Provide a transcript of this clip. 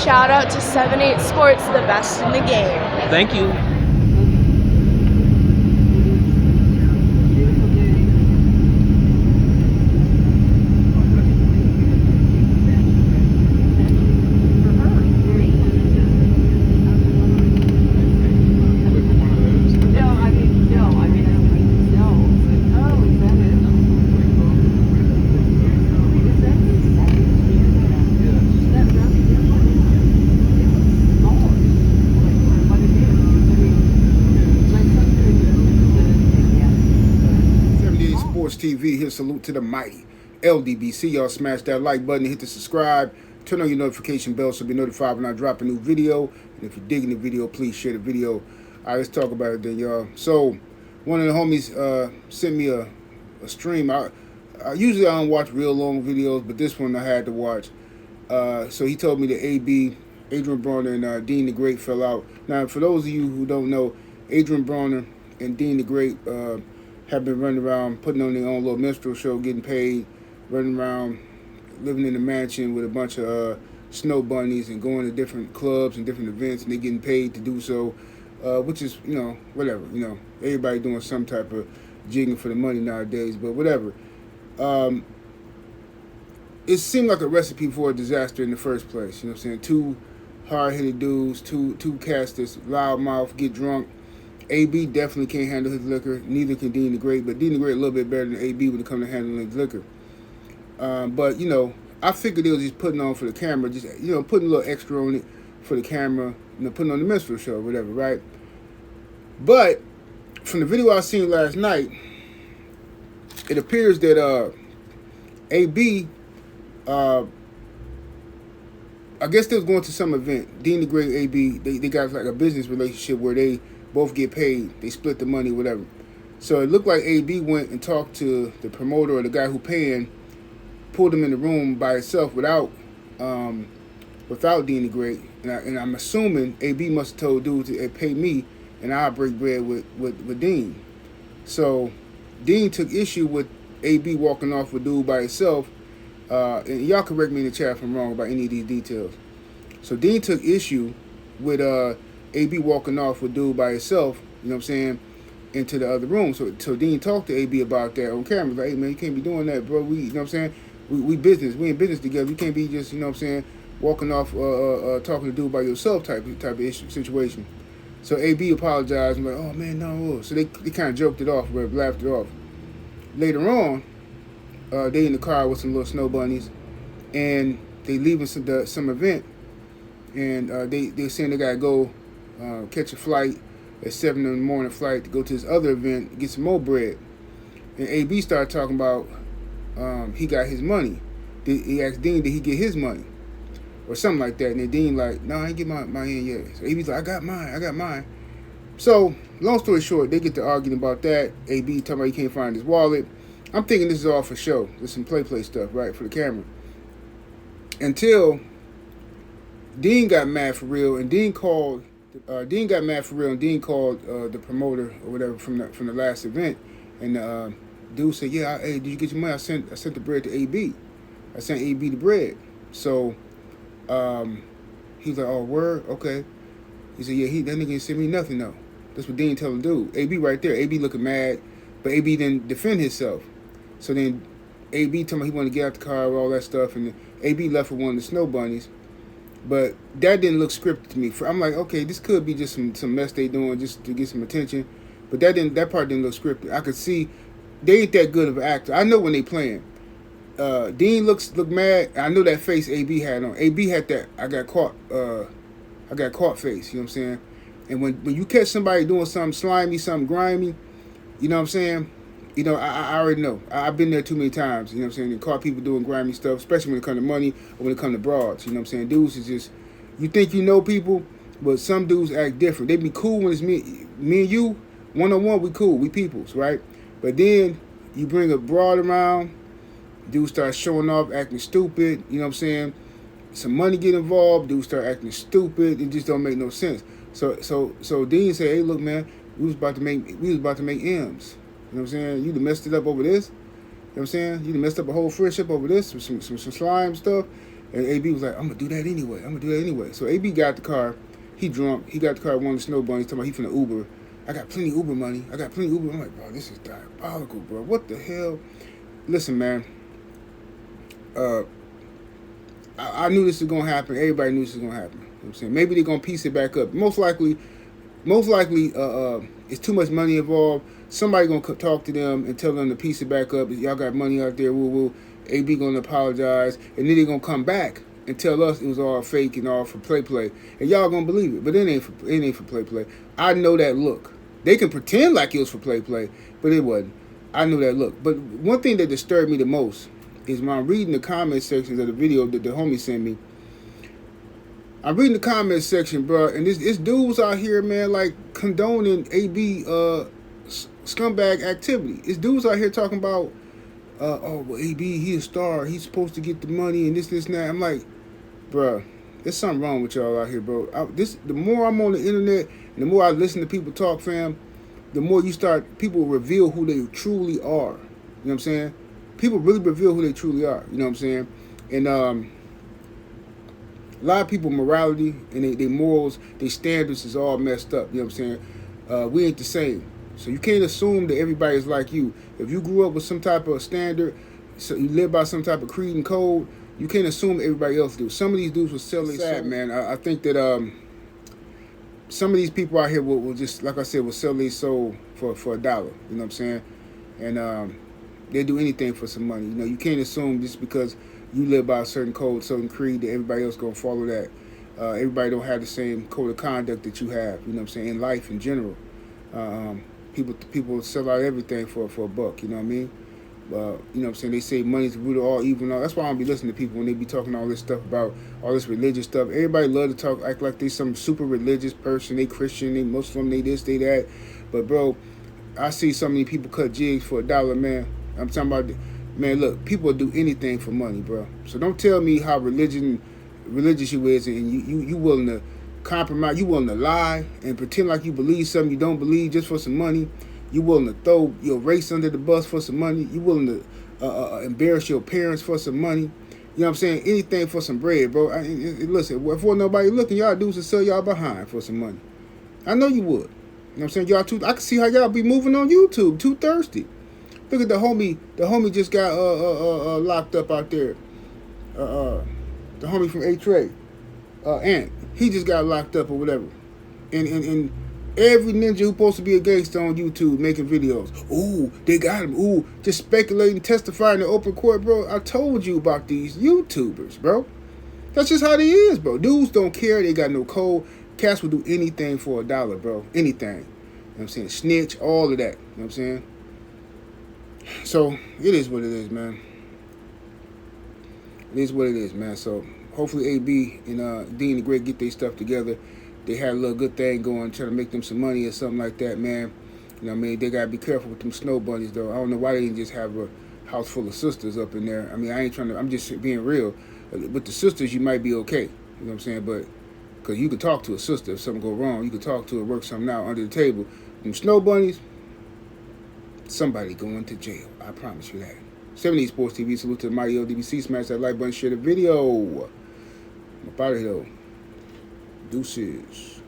Shout out to 7-8 Sports, the best in the game. Thank you. TV, here salute to the mighty LDBC. Y'all smash that like button, hit the subscribe, turn on your notification bell so be notified when I drop a new video. And if you're digging the video, please share the video. All right, let's talk about it then, y'all. So one of the homies sent me a stream. I usually I don't watch real long videos, but this one I had to watch. So he told me that Adrien Broner and Deen the Great fell out. Now, for those of you who don't know, Adrien Broner and Deen the Great have been running around, putting on their own little minstrel show, getting paid, running around, living in a mansion with a bunch of snow bunnies and going to different clubs and different events, and they're getting paid to do so, which is, whatever, everybody doing some type of jigging for the money nowadays, but whatever. It seemed like a recipe for a disaster in the first place, you know what I'm saying? Two hard-headed dudes, two cats that's loudmouth, get drunk. AB definitely can't handle his liquor. Neither can Deen the Great, but Deen the Great a little bit better than AB when it comes to handling his liquor. But I figured they was just putting on for the camera, just putting a little extra on it for the camera, putting on the minstrel show, or whatever, right? But from the video I seen last night, it appears that AB, I guess they was going to some event. Deen the Great, AB, they got like a business relationship where they both get paid, they split the money, whatever. So it looked like AB went and talked to the promoter or the guy who paying, pulled him in the room by himself without Deen the Great. And I'm assuming AB must have told dude to pay me and I'll break bread with Deen. So Deen took issue with AB walking off with dude by himself. And y'all correct me in the chat if I'm wrong about any of these details. So Deen took issue with AB walking off with dude by himself, into the other room. So Deen talked to AB about that on camera. Like, hey man, you can't be doing that, bro. We in business together. You can't be just, walking off talking to dude by yourself type of issue situation. So AB apologized and like, oh man, no. So they kind of joked it off, or laughed it off. Later on, they in the car with some little snow bunnies, and they leaving some event, and they saying they gotta go catch a flight at 7 in the morning flight to go to this other event, get some more bread. And AB started talking about he got his money. He asked Deen, did he get his money? Or something like that. And then Deen like, no, I ain't get my end yet. So AB's like, I got mine. So, long story short, they get to arguing about that. AB talking about he can't find his wallet. I'm thinking this is all for show. There's some play stuff, right, for the camera. Until Deen got mad for real, and Deen called the promoter or whatever from the last event, and dude said, yeah, hey, did you get your money? I sent the bread to AB. I sent AB the bread. So he's like, oh, word? Okay. He said, yeah, that nigga didn't send me nothing though. That's what Deen telling dude. AB right there. AB looking mad, but AB didn't defend himself. So then AB told me he wanted to get out the car, all that stuff, and AB left with one of the snow bunnies. But that didn't look scripted to me. I'm like, okay, this could be just some mess they doing just to get some attention. But that part didn't look scripted. I could see they ain't that good of an actor. I know when they playing. Deen look mad. I know that face AB had on. AB had that I got caught face, you know what I'm saying? And when you catch somebody doing something slimy, something grimy, you know what I'm saying? I already know. I've been there too many times, you know what I'm saying? And caught people doing grimy stuff, especially when it comes to money or when it comes to broads, you know what I'm saying? Dudes is just, you think you know people, but some dudes act different. They be cool when it's me and you, one-on-one, we cool, we peoples, right? But then you bring a broad around, dude starts showing off, acting stupid, you know what I'm saying? Some money get involved, dude start acting stupid, it just don't make no sense. So Deen said, hey look man, we was about to make M's. You know what I'm saying? You done messed it up over this. You know what I'm saying? You done messed up a whole friendship over this, some slime stuff. And AB was like, I'm gonna do that anyway. I'm gonna do that anyway. So AB got the car. He drunk. He got the car. One of the snow bunnies talking about he finna Uber. I got plenty of Uber money. I got plenty of Uber. I'm like, bro, this is diabolical, bro. What the hell? Listen, man. I knew this was gonna happen. Everybody knew this was gonna happen. You know what I'm saying? Maybe they're gonna piece it back up. Most likely, it's too much money involved. Somebody gonna talk to them and tell them to piece it back up. Y'all got money out there. Woo woo. AB gonna apologize, and then they gonna come back and tell us it was all fake and all for play, and y'all gonna believe it. But it ain't for play. I know that look. They can pretend like it was for play, but it wasn't. I know that look. But one thing that disturbed me the most is when I'm reading the comment sections of the video that the homie sent me. I'm reading the comment section, bro, and this dudes out here, man, like condoning AB scumbag activity. It's dudes out here talking about, oh, well, AB, he a star, he's supposed to get the money and this and that. I'm like, bro, there's something wrong with y'all out here, bro. The more I'm on the internet and the more I listen to people talk, fam, the more people reveal who they truly are. You know what I'm saying? People really reveal who they truly are. You know what I'm saying? And a lot of people morality and their morals, their standards is all messed up. You know what I'm saying? We ain't the same. So you can't assume that everybody's like you. If you grew up with some type of standard, so you live by some type of creed and code, you can't assume everybody else do. Some of these dudes will sell their soul. Man. I think that some of these people out here will just, like I said, will sell their soul for $1. You know what I'm saying? And they do anything for some money. You know, you can't assume just because you live by a certain code, certain creed, that everybody else gonna follow that. Everybody don't have the same code of conduct that you have. You know what I'm saying? In life in general, people sell out everything for $1. You know what I mean? You know what I'm saying? They say money's the root of all evil. That's why I don't be listening to people when they be talking all this stuff about all this religious stuff. Everybody love to talk, act like they some super religious person. They Christian, they Muslim, they this, they that. But bro, I see so many people cut jigs for $1, man. I'm talking about, man, look, people will do anything for money, bro. So don't tell me how religious you is and you willing to compromise, you willing to lie and pretend like you believe something you don't believe just for some money. You willing to throw your race under the bus for some money. You willing to embarrass your parents for some money. You know what I'm saying? Anything for some bread, bro. Listen, if wasn't nobody looking, y'all dudes would sell y'all behind for some money. I know you would. You know what I'm saying? Y'all I can see how y'all be moving on YouTube, too thirsty. Look at the homie. The homie just got locked up out there. The homie from A-Trey, Ant. He just got locked up or whatever. And every ninja who's supposed to be a gangster on YouTube making videos. Ooh, they got him. Ooh, just speculating, testifying in open court, bro. I told you about these YouTubers, bro. That's just how they is, bro. Dudes don't care. They got no code. Cats will do anything for $1, bro. Anything. You know what I'm saying? Snitch, all of that. You know what I'm saying? So, it is what it is, man. It is what it is, man. So, hopefully AB and Deen the Great get their stuff together. They had a little good thing going, trying to make them some money or something like that, man. You know what I mean? They got to be careful with them snow bunnies, though. I don't know why they didn't just have a house full of sisters up in there. I mean, I ain't trying to, I'm just being real. With the sisters, you might be okay. You know what I'm saying? But, because you could talk to a sister if something go wrong. You could talk to her, work something out under the table. Them snow bunnies, somebody going to jail. I promise you that. 70 Sports TV, salute to the mighty LDBC. Smash that like button, share the video. I'm about it, though. Deuces.